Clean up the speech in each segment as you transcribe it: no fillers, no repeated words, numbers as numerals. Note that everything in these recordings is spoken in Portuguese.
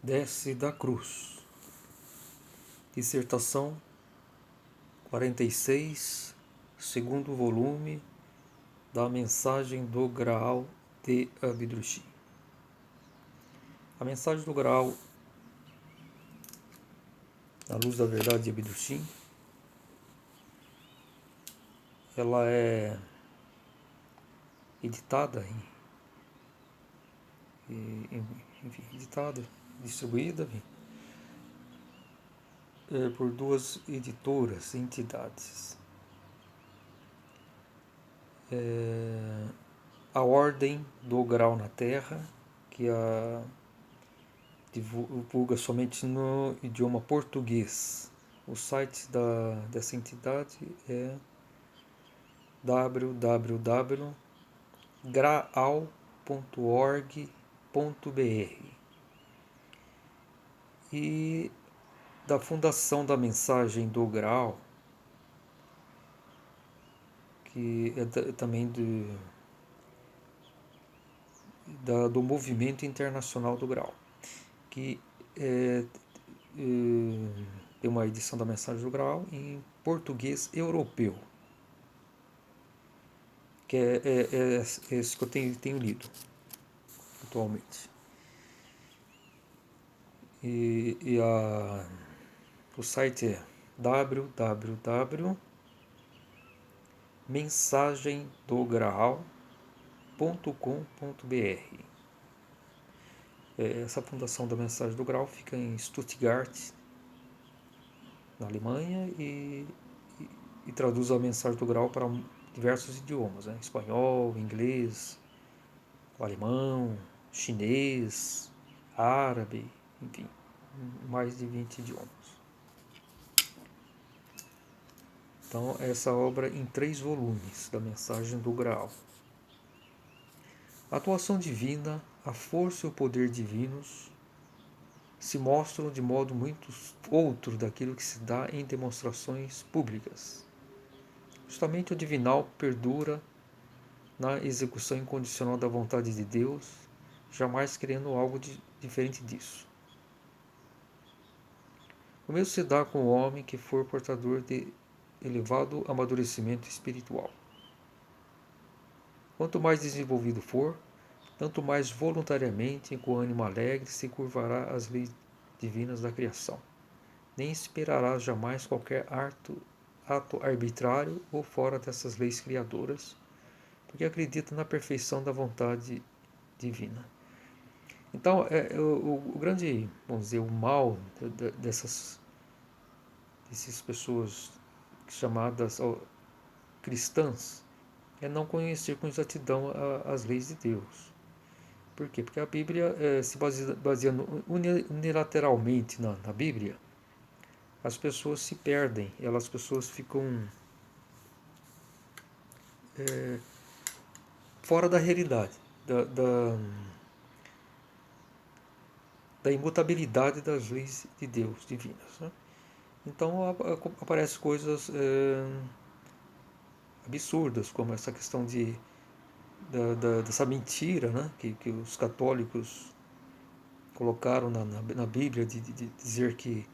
Desce da Cruz. Dissertação 46, segundo volume da Mensagem do Graal de Abidrushi. A mensagem do Graal, na luz da verdade de Abidrushi, ela é editada, distribuída por duas editoras, entidades. A Ordem do Grau na Terra, que divulga somente no idioma português. O site dessa entidade é www.graal.org.br. E da Fundação da Mensagem do Graal, que é também do Movimento Internacional do Graal, que tem uma edição da Mensagem do Graal em português europeu, que é esse que eu tenho lido atualmente. O site é www.mensagemdograal.com.br. Essa fundação da Mensagem do Graal fica em Stuttgart, na Alemanha, e traduz a Mensagem do Graal para diversos idiomas, né? Espanhol, inglês, alemão, chinês, árabe, enfim, mais de 20 idiomas. Então, essa obra em 3 volumes da Mensagem do Graal. A atuação divina, a força e o poder divinos se mostram de modo muito outro daquilo que se dá em demonstrações públicas. Justamente o divinal perdura na execução incondicional da vontade de Deus, jamais querendo algo diferente disso. O mesmo se dá com o homem que for portador de elevado amadurecimento espiritual. Quanto mais desenvolvido for, tanto mais voluntariamente e com ânimo alegre se curvará às leis divinas da criação. Nem esperará jamais qualquer ato arbitrário ou fora dessas leis criadoras, porque acredita na perfeição da vontade divina. Então, o grande, vamos dizer, o mal dessas pessoas chamadas cristãs é não conhecer com exatidão as leis de Deus. Por quê? Porque a Bíblia se baseia unilateralmente na Bíblia, as pessoas se perdem, as pessoas ficam fora da realidade, da imutabilidade das leis de Deus divinas, né? Então aparecem coisas absurdas, como essa questão dessa mentira, né, que os católicos colocaram na Bíblia, de dizer que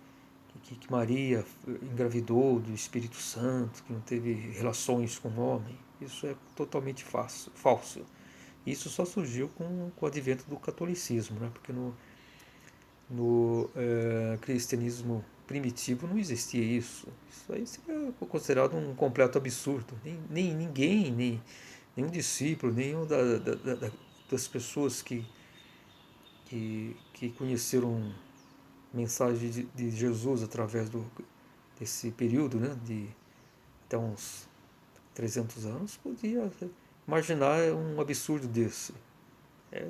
Maria engravidou do Espírito Santo, que não teve relações com o homem. Isso é totalmente falso. Isso só surgiu com o advento do catolicismo, né? Porque no cristianismo primitivo não existia isso. Isso aí seria considerado um completo absurdo. Nem ninguém, nenhum discípulo, nenhum das pessoas que conheceram a mensagem de Jesus através desse período, né, de até uns 300 anos, podia imaginar um absurdo desse.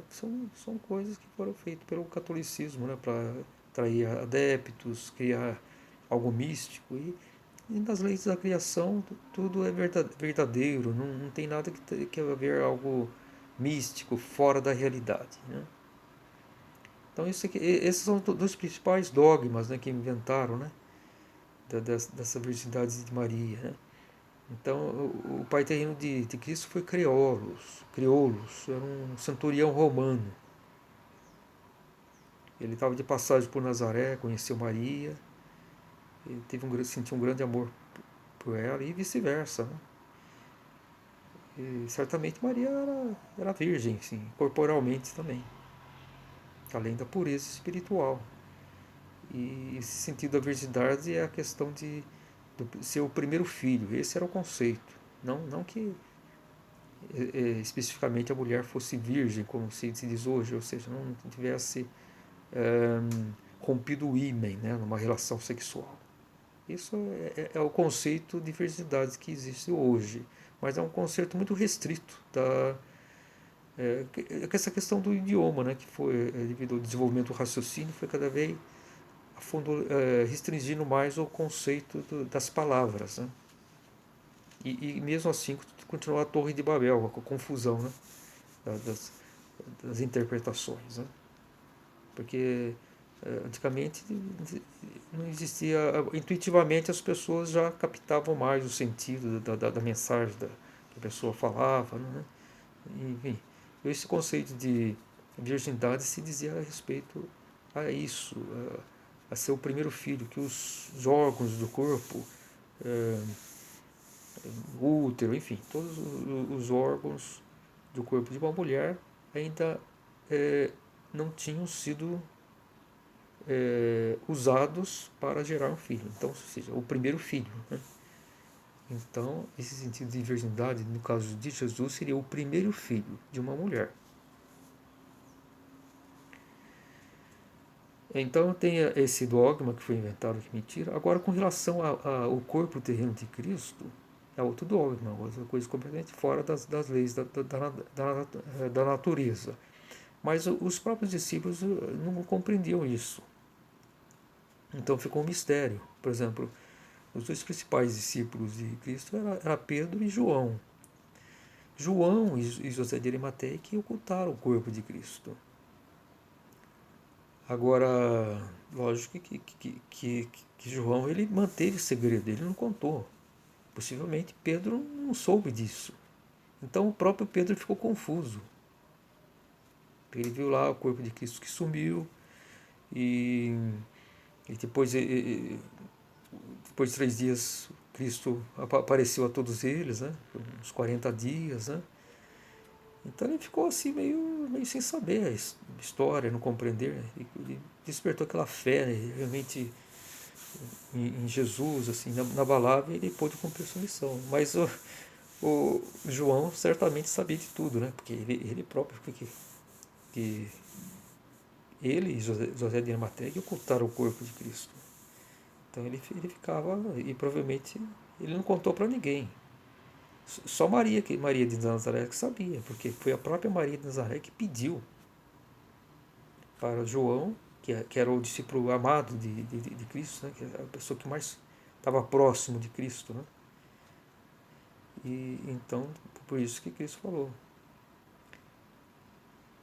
São coisas que foram feitas pelo catolicismo, né, para atrair adeptos, criar algo místico. E nas leis da criação tudo é verdadeiro, não tem nada que haver algo místico fora da realidade, né? Então esses são dos principais dogmas, né, que inventaram, né, dessa virgindade de Maria, né? Então o pai terreno de Cristo foi Crioulos, era um centurião romano. Ele estava de passagem por Nazaré, conheceu Maria, ele sentiu um grande amor por ela e vice-versa, né? E certamente Maria era virgem, sim, corporalmente também, além da pureza espiritual. E esse sentido da virgindade é a questão de ser o primeiro filho. Esse era o conceito. Não que especificamente a mulher fosse virgem, como se diz hoje, ou seja, não tivesse rompido o ímen, né, numa relação sexual. Isso é o conceito de virgindade que existe hoje, mas é um conceito muito restrito essa questão do idioma, né, que foi devido ao desenvolvimento do raciocínio, foi cada vez a fundo, restringindo mais o conceito das palavras, né? E mesmo assim continua a Torre de Babel, a confusão, né? Das interpretações, né? Porque antigamente não existia, intuitivamente as pessoas já captavam mais o sentido da mensagem que a pessoa falava, né? Enfim, esse conceito de virgindade se dizia a respeito a isso, a ser o primeiro filho, que os órgãos do corpo, é, o útero, enfim, todos os órgãos do corpo de uma mulher ainda não tinham sido usados para gerar um filho. Então, ou seja, o primeiro filho. Né? Então, esse sentido de virgindade, no caso de Jesus, seria o primeiro filho de uma mulher. Então tem esse dogma que foi inventado, que mentira. Agora, com relação ao corpo terreno de Cristo, é outro dogma, outra coisa completamente fora das leis da natureza. Mas os próprios discípulos não compreendiam isso. Então ficou um mistério. Por exemplo, os dois principais discípulos de Cristo era Pedro e João. João e José de Arimateia que ocultaram o corpo de Cristo. Agora, lógico que João ele manteve segredo, ele não contou. Possivelmente Pedro não soube disso. Então o próprio Pedro ficou confuso. Ele viu lá o corpo de Cristo que sumiu e, e depois de 3 dias Cristo apareceu a todos eles, né? Uns 40 dias, né? Então ele ficou assim meio sem saber a história, não compreender. Ele despertou aquela fé, né? Realmente em Jesus, assim, inabalável, ele pôde cumprir sua missão. Mas o João certamente sabia de tudo, né? Porque ele próprio, que ele e José de Arimateia ocultaram o corpo de Cristo. Então ele ficava, e provavelmente ele não contou para ninguém. Só Maria de Nazaré que sabia, porque foi a própria Maria de Nazaré que pediu para João, que era o discípulo amado de Cristo, né? Que era a pessoa que mais estava próximo de Cristo, né? E então, por isso que Cristo falou: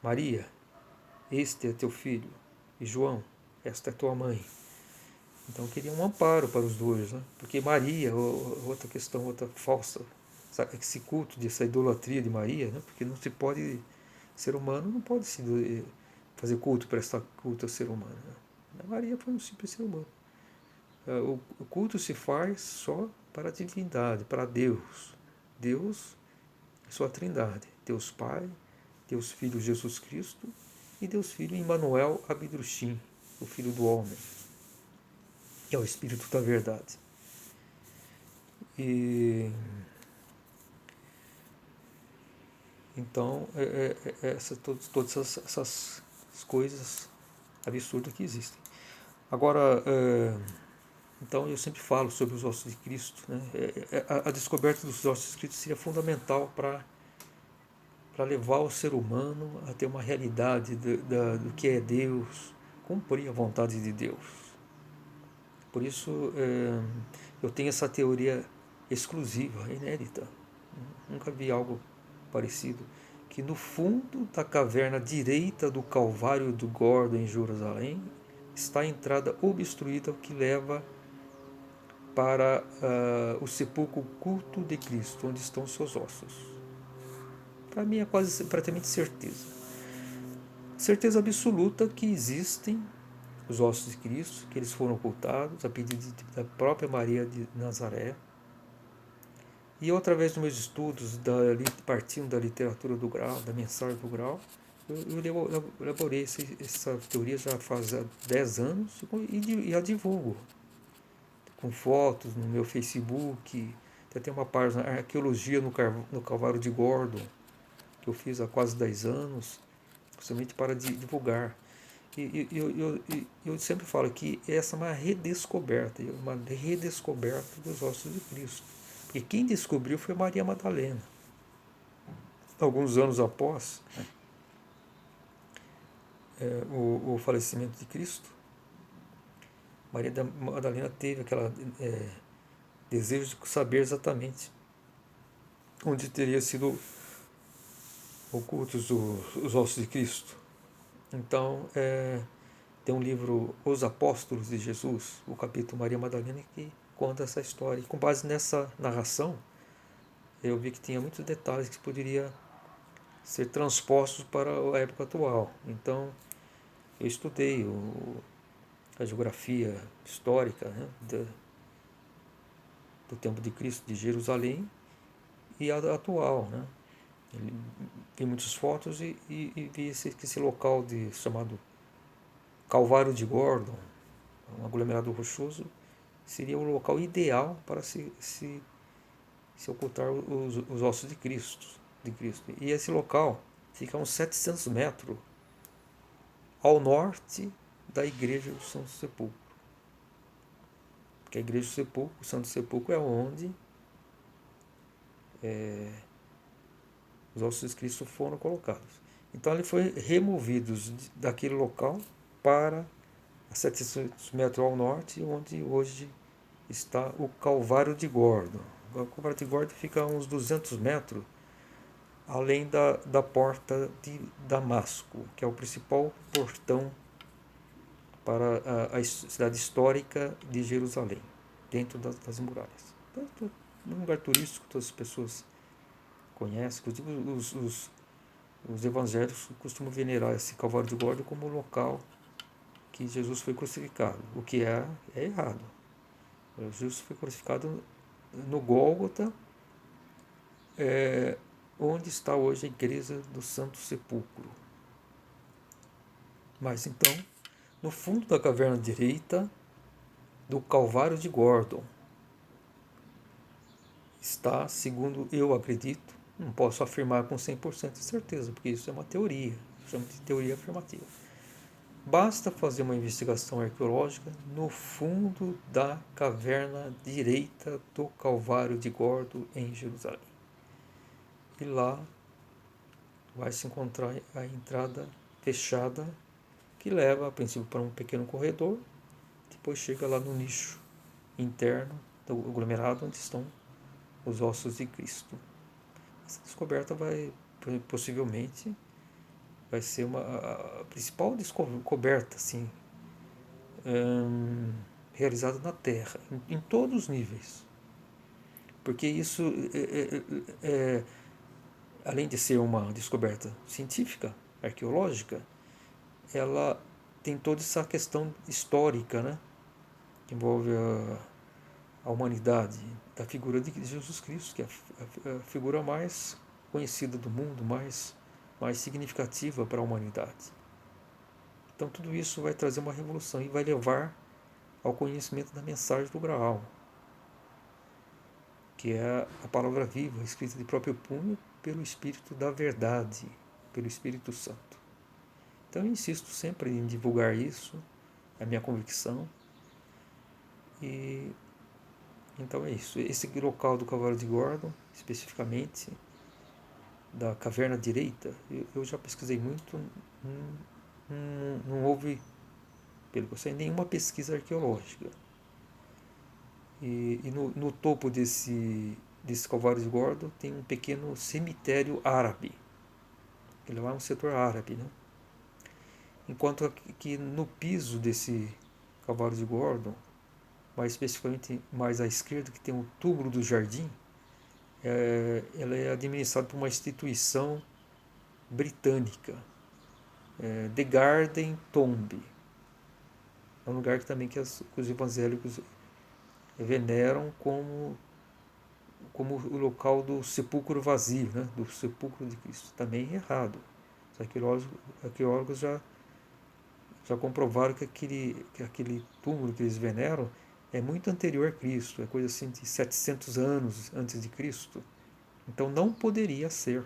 Maria, este é teu filho, e João, esta é tua mãe. Então queria um amparo para os dois, né? Porque Maria, outra questão, outra falsa, esse culto, essa idolatria de Maria, né? Porque não se pode, ser humano não pode se fazer culto, prestar culto ao ser humano. Né? Maria foi um simples ser humano. O culto se faz só para a divindade, para Deus. Deus é sua trindade. Deus Pai, Deus Filho Jesus Cristo e Deus Filho Emmanuel Abidrushim, o Filho do Homem, que é o Espírito da Verdade. E então, todas essas coisas absurdas que existem. Agora, então eu sempre falo sobre os ossos de Cristo. Né? A descoberta dos ossos de Cristo seria fundamental para levar o ser humano a ter uma realidade do que é Deus, cumprir a vontade de Deus. Por isso eu tenho essa teoria exclusiva, inédita. Nunca vi algo parecido. Que no fundo da caverna direita do Calvário do Gordo em Jerusalém está a entrada obstruída que leva para o sepulcro culto de Cristo, onde estão seus ossos. Para mim é quase praticamente certeza. certeza absoluta que existem os ossos de Cristo, que eles foram ocultados a pedido da própria Maria de Nazaré. E eu, através dos meus estudos, partindo da literatura do Grau, da mensagem do Grau, eu elaborei essa teoria já faz 10 anos e a divulgo com fotos no meu Facebook. Tem uma página, Arqueologia no Calvário de Gordon, que eu fiz há quase 10 anos, justamente para divulgar. E eu sempre falo que essa é uma redescoberta dos ossos de Cristo. Porque quem descobriu foi Maria Madalena. Alguns anos após o falecimento de Cristo, Maria Madalena teve aquele desejo de saber exatamente onde teria sido ocultos os ossos de Cristo. Então, tem um livro, Os Apóstolos de Jesus, o capítulo Maria Madalena, que conta essa história. E com base nessa narração, eu vi que tinha muitos detalhes que poderia ser transpostos para a época atual. Então, eu estudei a geografia histórica, né, do tempo de Cristo, de Jerusalém, e a atual. Né? Vi muitas fotos e vi esse local chamado Calvário de Gordon, um aglomerado rochoso, seria o local ideal para se ocultar os ossos de Cristo. E esse local fica a uns 700 metros ao norte da igreja do Santo Sepulcro. Porque a igreja do Sepulcro, o Santo Sepulcro, é onde os ossos de Cristo foram colocados. Então ele foi removido daquele local para a 700 metros ao norte, onde hoje está o Calvário de Gordon. O Calvário de Gordon fica a uns 200 metros além da porta de Damasco, que é o principal portão para a cidade histórica de Jerusalém, dentro das muralhas. Então, um lugar turístico, todas as pessoas conhecem, inclusive os evangélicos costumam venerar esse Calvário de Gordon como o local que Jesus foi crucificado, o que é errado. Jesus foi crucificado no Gólgota, onde está hoje a igreja do Santo Sepulcro. Mas então, no fundo da caverna direita do Calvário de Gordon, está, segundo eu acredito, não posso afirmar com 100% de certeza, porque isso é uma teoria, chamo de teoria afirmativa. Basta fazer uma investigação arqueológica no fundo da caverna direita do Calvário de Gordon, em Jerusalém. E lá vai se encontrar a entrada fechada, que leva, a princípio, para um pequeno corredor, depois chega lá no nicho interno do aglomerado, onde estão os ossos de Cristo. Essa descoberta possivelmente, vai ser a principal descoberta, assim, realizada na Terra, em todos os níveis. Porque isso, além de ser uma descoberta científica, arqueológica, ela tem toda essa questão histórica, né, que envolve a humanidade, da figura de Jesus Cristo, que é a figura mais conhecida do mundo, mais significativa para a humanidade. Então tudo isso vai trazer uma revolução e vai levar ao conhecimento da mensagem do Graal, que é a palavra viva, escrita de próprio punho pelo Espírito da Verdade, pelo Espírito Santo. Então eu insisto sempre em divulgar isso, é a minha convicção. E então é isso. Esse local do Calvário de Gordon, especificamente, da caverna direita, eu já pesquisei muito, não houve, pelo que eu sei, nenhuma pesquisa arqueológica. E no topo desse Calvário de Gordon tem um pequeno cemitério árabe. Ele lá é um setor árabe, né? Enquanto que no piso desse Calvário de Gordon, mais especificamente mais à esquerda, que tem o túmulo do jardim, ela é administrada por uma instituição britânica. The Garden Tomb. É um lugar que também que os evangélicos veneram como o local do sepulcro vazio, né? Do sepulcro de Cristo. Também é errado. Os arqueólogos já comprovaram que aquele túmulo que eles veneram é muito anterior a Cristo, é coisa assim de 700 anos antes de Cristo. Então não poderia ser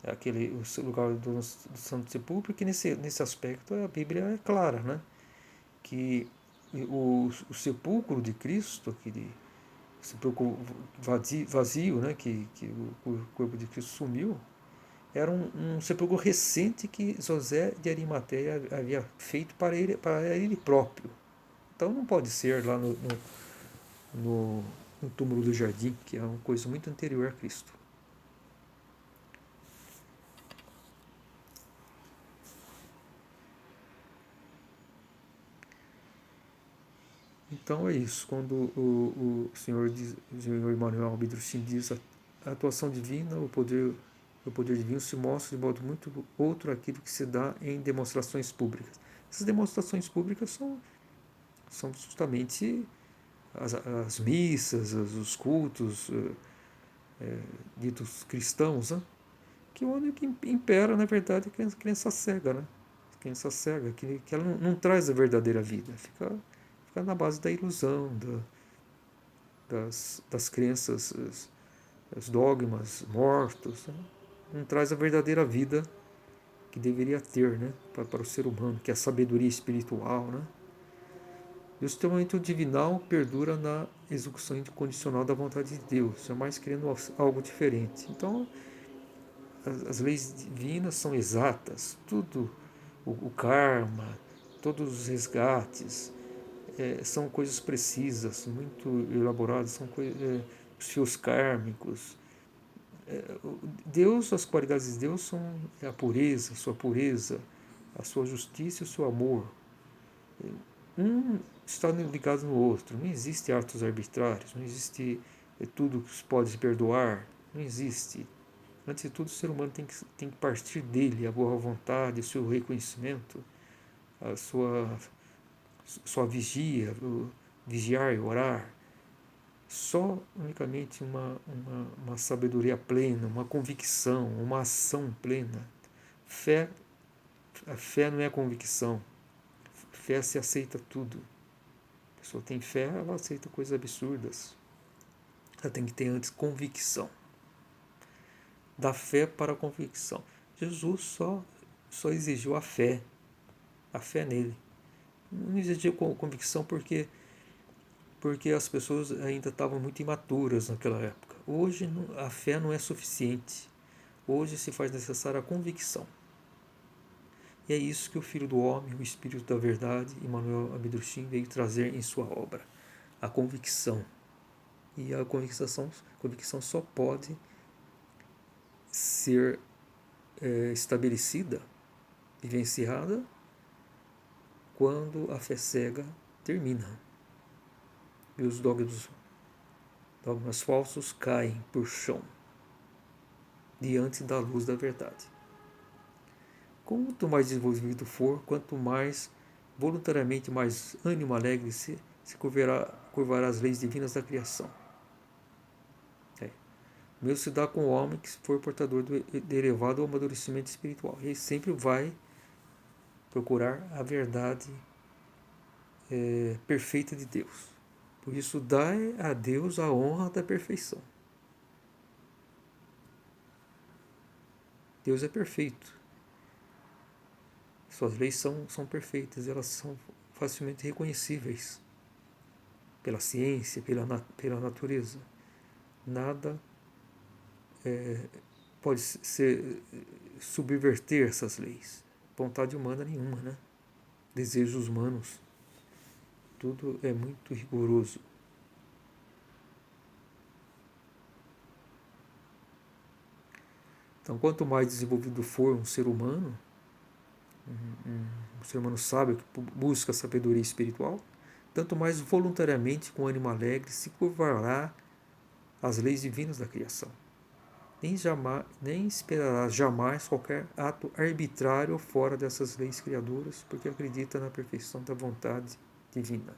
o lugar do Santo Sepulcro, porque nesse aspecto a Bíblia é clara, né? Que o sepulcro de Cristo, aquele sepulcro vazio, né? Que o corpo de Cristo sumiu, era um sepulcro recente que José de Arimateia havia feito para ele próprio. Então não pode ser lá no, no túmulo do jardim, que é uma coisa muito anterior a Cristo. Então é isso. Quando o senhor Emmanuel Abidruchin diz a atuação divina, o poder divino se mostra de modo muito outro aquilo que se dá em demonstrações públicas. Essas demonstrações públicas são justamente as missas, os cultos ditos cristãos, né? Que onde que impera, na verdade, a crença cega, né? A crença cega, que ela não traz a verdadeira vida, fica na base da ilusão, das crenças, os dogmas mortos, né? Não traz a verdadeira vida que deveria ter, né? Para o ser humano, que é a sabedoria espiritual, né? E o sistemamento divinal perdura na execução incondicional da vontade de Deus, jamais querendo algo diferente. Então, as leis divinas são exatas, tudo, o karma, todos os resgates, são coisas precisas, muito elaboradas, são os fios kármicos. Deus, as qualidades de Deus são a pureza, a sua justiça e o seu amor. Um está ligado no outro. Não existe atos arbitrários, não existe tudo que se pode perdoar, não existe. Antes de tudo, o ser humano tem que partir dele, a boa vontade, o seu reconhecimento, a sua vigia, vigiar e orar. Só unicamente uma sabedoria plena, uma convicção, uma ação plena. Fé, a fé não é convicção. Fé se aceita tudo. A pessoa tem fé, ela aceita coisas absurdas. Ela tem que ter antes convicção. Da fé para a convicção. Jesus só exigiu a fé nele. Não exigiu convicção porque as pessoas ainda estavam muito imaturas naquela época. Hoje a fé não é suficiente. Hoje se faz necessária a convicção. E é isso que o Filho do Homem, o Espírito da Verdade, Emmanuel Abidruchin, veio trazer em sua obra. A convicção. E a convicção só pode ser estabelecida, vivenciada, quando a fé cega termina. E os dogmas falsos caem por chão diante da luz da verdade. Quanto mais desenvolvido for, quanto mais voluntariamente mais ânimo alegre se curvará às leis divinas da criação. O mesmo se dá com o homem que for portador do elevado amadurecimento espiritual. Ele sempre vai procurar a verdade perfeita de Deus. Por isso, dai a Deus a honra da perfeição. Deus é perfeito. Suas leis são perfeitas, elas são facilmente reconhecíveis pela ciência, pela natureza. Nada pode subverter essas leis. Vontade humana nenhuma, né? Desejos humanos. Tudo é muito rigoroso. Então, quanto mais desenvolvido for um ser humano, um ser humano sábio que busca a sabedoria espiritual, tanto mais voluntariamente, com ânimo alegre, se curvará às leis divinas da criação. nem esperará jamais qualquer ato arbitrário fora dessas leis criadoras, porque acredita na perfeição da vontade divina.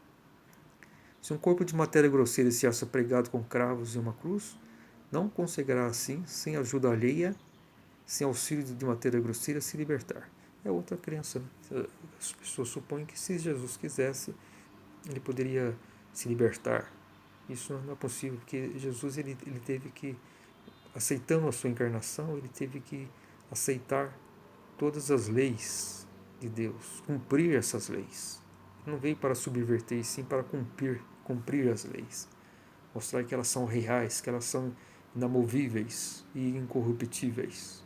Se um corpo de matéria grosseira se acha pregado com cravos e uma cruz, não conseguirá assim, sem ajuda alheia, sem auxílio de matéria grosseira, se libertar. É outra crença. Né? As pessoas supõem que se Jesus quisesse, ele poderia se libertar. Isso não é possível, porque Jesus ele teve que, aceitando a sua encarnação, ele teve que aceitar todas as leis de Deus, cumprir essas leis. Ele não veio para subverter, e sim para cumprir as leis. Mostrar que elas são reais, que elas são inamovíveis e incorruptíveis.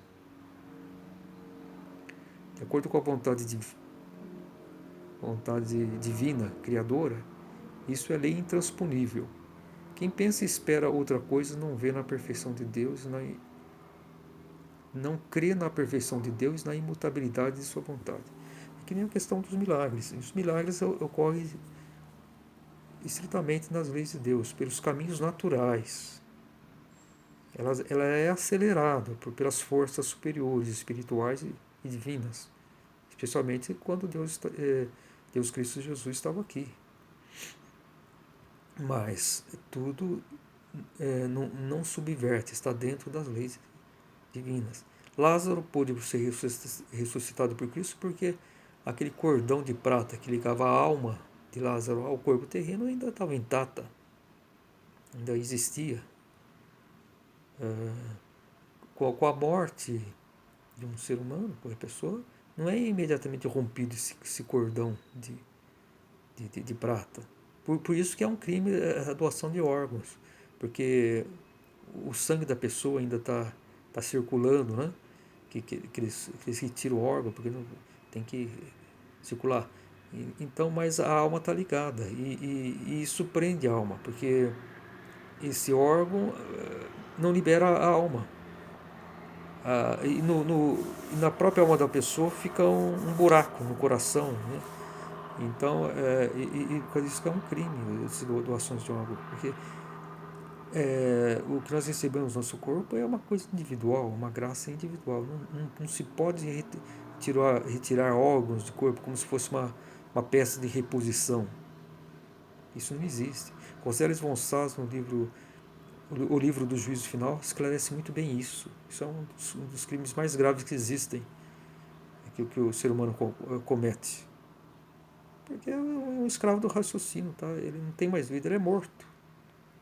De acordo com a vontade divina, criadora, isso é lei intransponível. Quem pensa e espera outra coisa não vê na perfeição de Deus, não crê na perfeição de Deus, na imutabilidade de sua vontade. É que nem a questão dos milagres. Os milagres ocorrem estritamente nas leis de Deus, pelos caminhos naturais. Ela é acelerada pelas forças superiores, espirituais e divinas, especialmente quando Deus Cristo Jesus estava aqui. Mas tudo não subverte, está dentro das leis divinas. Lázaro pôde ser ressuscitado por Cristo porque aquele cordão de prata que ligava a alma de Lázaro ao corpo terreno ainda estava intacta, ainda existia. Com a morte de um ser humano, qualquer pessoa, não é imediatamente rompido esse cordão de prata. Por isso que é um crime a doação de órgãos, porque o sangue da pessoa ainda está circulando, né? Que eles retiram o órgão, porque não, tem que circular. Então, mas a alma está ligada, e isso prende a alma, porque esse órgão não libera a alma. E na própria alma da pessoa fica um buraco no coração, né? Então, por isso que é um crime essas doações de órgão, porque o que nós recebemos no nosso corpo é uma coisa individual, uma graça individual. Não se pode retirar órgãos do corpo como se fosse uma peça de reposição. Isso não existe. González Gonçalves, no livro o livro do Juízo Final, esclarece muito bem isso. Isso é um dos crimes mais graves que existem, que o ser humano comete. Porque é um escravo do raciocínio, tá? Ele não tem mais vida, ele é morto.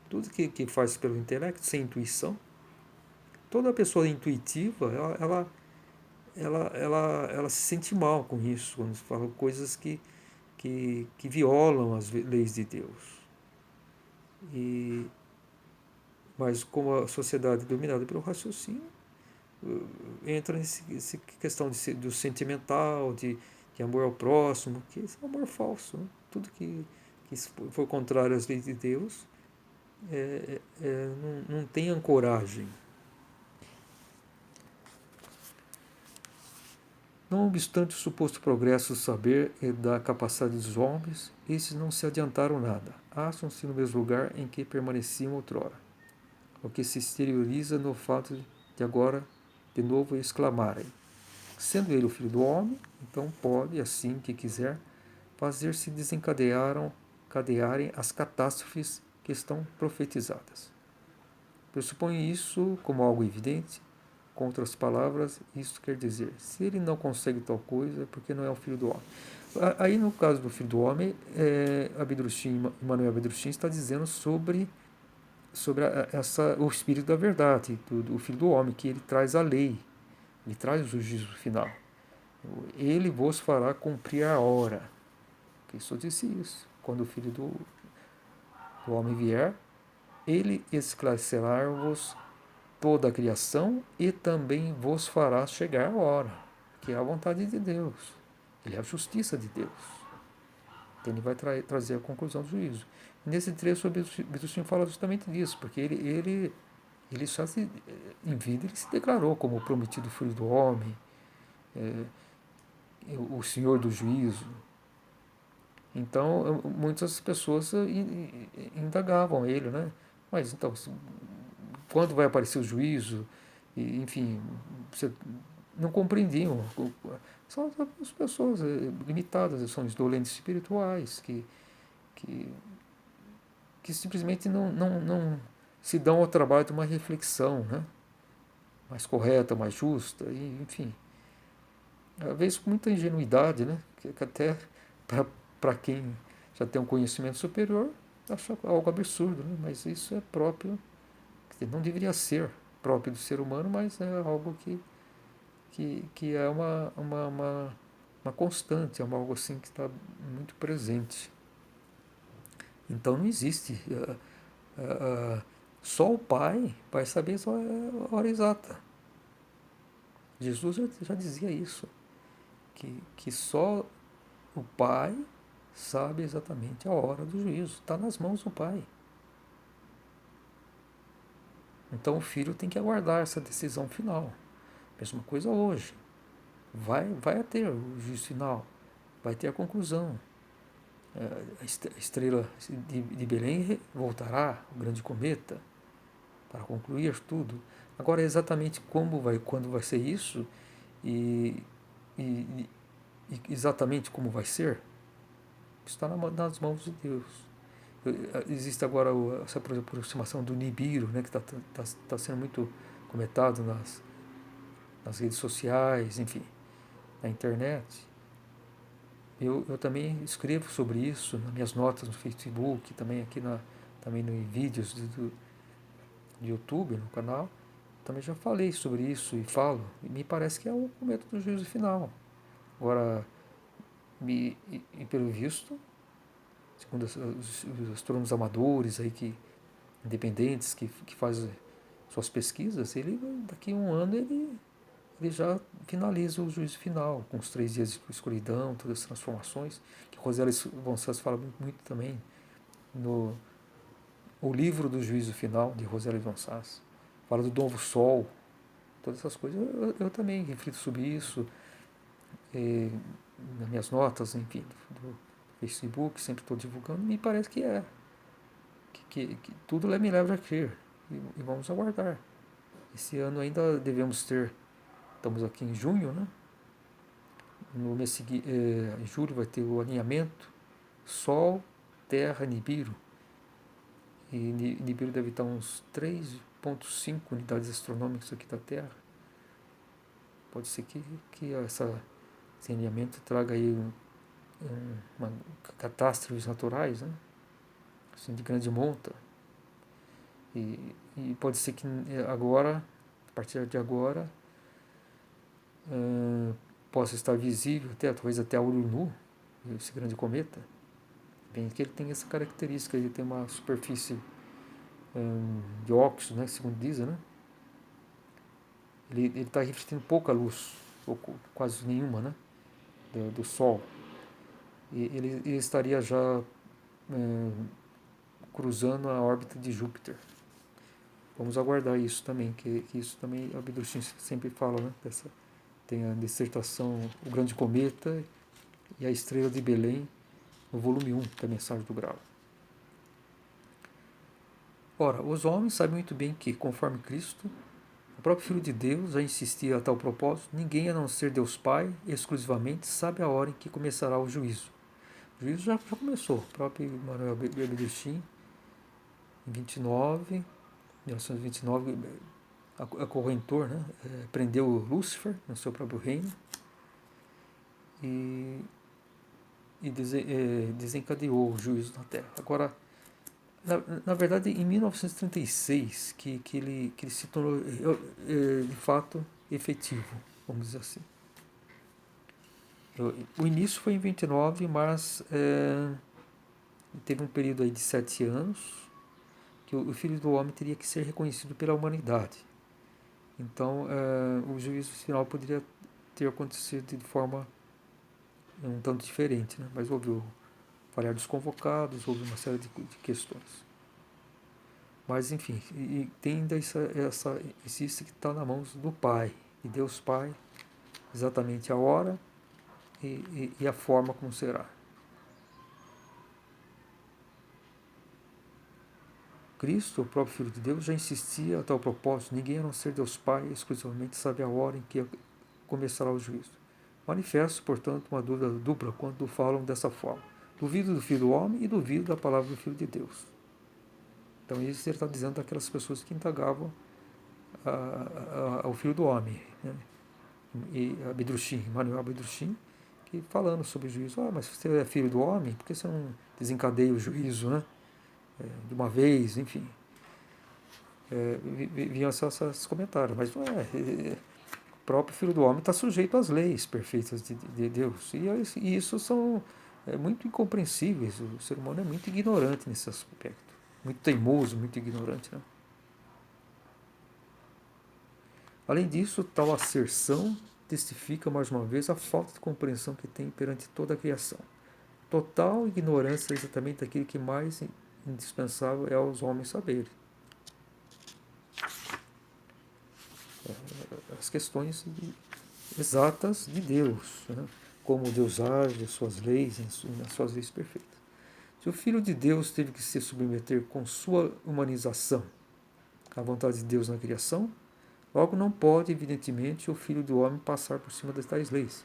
Tudo que faz pelo intelecto, sem intuição, toda pessoa intuitiva, ela se sente mal com isso, quando fala coisas que violam as leis de Deus. Mas como a sociedade é dominada pelo raciocínio, entra nessa questão do sentimental, de amor ao próximo, que esse é amor falso. Né? Tudo que for contrário às leis de Deus não tem ancoragem. Não obstante o suposto progresso do saber e da capacidade dos homens, esses não se adiantaram nada. Acham-se no mesmo lugar em que permaneciam outrora, o que se exterioriza no fato de agora de novo exclamarem: sendo ele o filho do homem, então pode, assim que quiser, fazer-se desencadearem as catástrofes que estão profetizadas. Pressupõe isso como algo evidente. Com outras palavras, isso quer dizer, se ele não consegue tal coisa, é porque não é o filho do homem. Aí, no caso do filho do homem, Emmanuel Abedruchin está dizendo sobre o espírito da verdade, do filho do homem, que ele traz a lei, ele traz o juízo final. Ele vos fará cumprir a hora. Cristo disse isso. Quando o filho do homem vier, ele esclarecerá-vos toda a criação e também vos fará chegar a hora, que é a vontade de Deus. Ele é a justiça de Deus. Então ele vai trazer a conclusão do juízo. E nesse trecho, o Agostinho fala justamente disso, porque ele já em vida ele se declarou como o prometido filho do homem, o senhor do juízo. Então muitas pessoas indagavam ele, né? Mas então, quando vai aparecer o juízo? E, enfim, você não compreendiam. São as pessoas limitadas, são os dolentes espirituais que, que simplesmente não se dão ao trabalho de uma reflexão, né? Mais correta, mais justa, e, enfim. Às vezes com muita ingenuidade, né? Que até para quem já tem um conhecimento superior, acha algo absurdo, né? Mas isso é próprio, não deveria ser próprio do ser humano, mas é algo que é uma constante, é algo assim que está muito presente. Então não existe. Só o Pai vai saber a hora exata. Jesus já dizia isso, que só o Pai sabe exatamente a hora do juízo. Está nas mãos do Pai. Então o Filho tem que aguardar essa decisão final. Mesma coisa hoje. Vai ter o juízo final. Vai ter a conclusão. A estrela de Belém voltará, o grande cometa, para concluir tudo. Agora, exatamente quando vai ser isso e, e, e exatamente como vai ser, está nas mãos de Deus. Existe agora essa aproximação do Nibiru, né, que está sendo muito comentado nas redes sociais, enfim, na internet. Eu também escrevo sobre isso nas minhas notas no Facebook, também aqui também em vídeos do YouTube, no canal. Também já falei sobre isso e falo. E me parece que é o momento do juízo final. Agora, e pelo visto, segundo os astrônomos amadores aí independentes que fazem suas pesquisas, daqui a um ano ele já finaliza o juízo final, com os 3 dias de escuridão, todas as transformações, que Roseli von Sass fala muito também no o livro do juízo final, de Roseli von Sass. Fala do novo sol, todas essas coisas. Eu também reflito sobre isso, nas minhas notas, enfim, do Facebook, sempre estou divulgando, me parece que tudo me leva a crer, e vamos aguardar. Esse ano ainda devemos ter, estamos aqui em junho, né? No mês seguinte, em julho, vai ter o alinhamento Sol, Terra, Nibiru. E Nibiru deve estar uns 3,5 unidades astronômicas aqui da Terra. Pode ser que esse alinhamento traga aí uma catástrofes naturais, né? Assim, de grande monta. E pode ser que agora, a partir de agora, possa estar visível, talvez até a olho nu, esse grande cometa. Bem que ele tem essa característica, ele tem uma superfície de óxido, né, segundo dizem, né? Ele está refletindo pouca luz, ou quase nenhuma, né, do Sol. E ele estaria já cruzando a órbita de Júpiter. Vamos aguardar isso também, que isso também a Abdurchin sempre fala, né? Tem a dissertação O Grande Cometa e a Estrela de Belém, no volume 1 da Mensagem do Grau. Ora, os homens sabem muito bem que, conforme Cristo, o próprio Filho de Deus já insistia a tal propósito, ninguém a não ser Deus Pai, exclusivamente, sabe a hora em que começará o juízo. O juízo já começou. O próprio Emmanuel Abdurchin, em 1929, a correntor, né, prendeu Lúcifer no seu próprio reino e desencadeou o juízo na Terra. Agora, na verdade, em 1936 que ele se tornou de fato efetivo, vamos dizer assim. O início foi em 29, mas teve um período aí de 7 anos que o Filho do Homem teria que ser reconhecido pela humanidade. Então, o juízo final poderia ter acontecido de forma um tanto diferente, né? Mas houve o falhar dos convocados, houve uma série de questões. Mas, enfim, e tem ainda existe que está nas mãos do Pai, de Deus Pai, exatamente a hora e a forma como será. Cristo, o próprio Filho de Deus, já insistia a tal propósito: ninguém a não ser Deus Pai exclusivamente sabe a hora em que começará o juízo. Manifesto, portanto, uma dúvida dupla quando falam dessa forma. Duvido do Filho do Homem e duvido da palavra do Filho de Deus. Então isso ele está dizendo daquelas pessoas que indagavam ao Filho do Homem, né? E Abidrushim, Manuel Abidrushim, que falando sobre o juízo: mas você é filho do homem, por que você não desencadeia o juízo, né? De uma vez, enfim. Vinham esses comentários, mas não é. O próprio Filho do Homem está sujeito às leis perfeitas de Deus. E isso são muito incompreensíveis. O ser humano é muito ignorante nesse aspecto. Muito teimoso, muito ignorante, né? Além disso, tal asserção testifica mais uma vez a falta de compreensão que tem perante toda a criação. Total ignorância é exatamente aquilo que mais indispensável é aos homens saberem. As questões exatas de Deus, né? Como Deus age, as suas leis, nas suas leis perfeitas. Se o Filho de Deus teve que se submeter com sua humanização à vontade de Deus na criação, logo não pode, evidentemente, o Filho do Homem passar por cima das tais leis.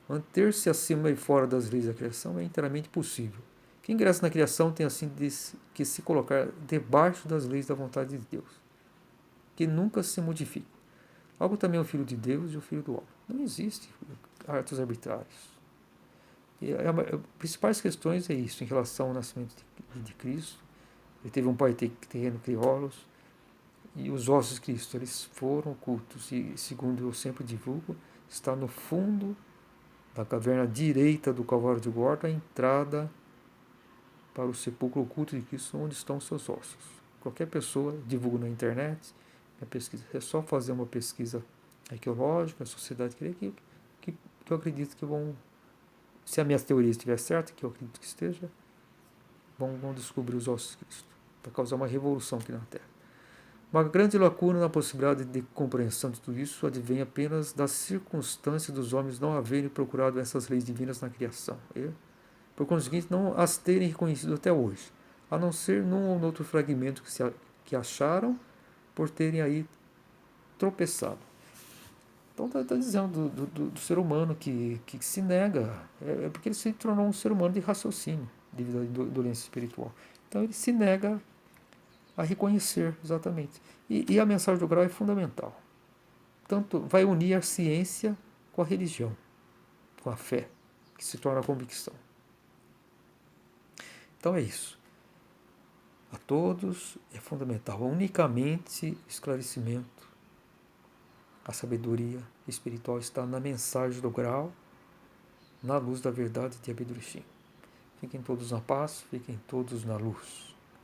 Manter-se acima e fora das leis da criação é inteiramente possível. Quem ingressa na criação tem assim que se colocar debaixo das leis da vontade de Deus, que nunca se modifica. Logo também o Filho de Deus e o Filho do Homem. Não existe atos arbitrários. As principais questões é isso, em relação ao nascimento de Cristo. Ele teve um pai terreno, Criólos, e os ossos de Cristo, eles foram ocultos, e segundo eu sempre divulgo, está no fundo da caverna direita do Calvário de Górgota, a entrada para o sepulcro oculto de Cristo, onde estão seus ossos. Qualquer pessoa divulga na internet, a pesquisa, é só fazer uma pesquisa arqueológica, a sociedade que eu acredito que vão, se a minha teoria estiver certa, que eu acredito que esteja, vão descobrir os ossos de Cristo, para causar uma revolução aqui na Terra. Uma grande lacuna na possibilidade de compreensão de tudo isso advém apenas da circunstância dos homens não haverem procurado essas leis divinas na criação, e, por conseguinte, não as terem reconhecido até hoje, a não ser num ou noutro fragmento que acharam por terem aí tropeçado. Então está dizendo do ser humano que se nega, porque ele se tornou um ser humano de raciocínio devido à indolência espiritual. Então ele se nega a reconhecer exatamente. E a mensagem do grau é fundamental. Tanto vai unir a ciência com a religião, com a fé, que se torna a convicção. Então é isso. A todos é fundamental, unicamente esclarecimento. A sabedoria espiritual está na mensagem do grau, na luz da verdade de Abidrushim. Fiquem todos na paz, fiquem todos na luz.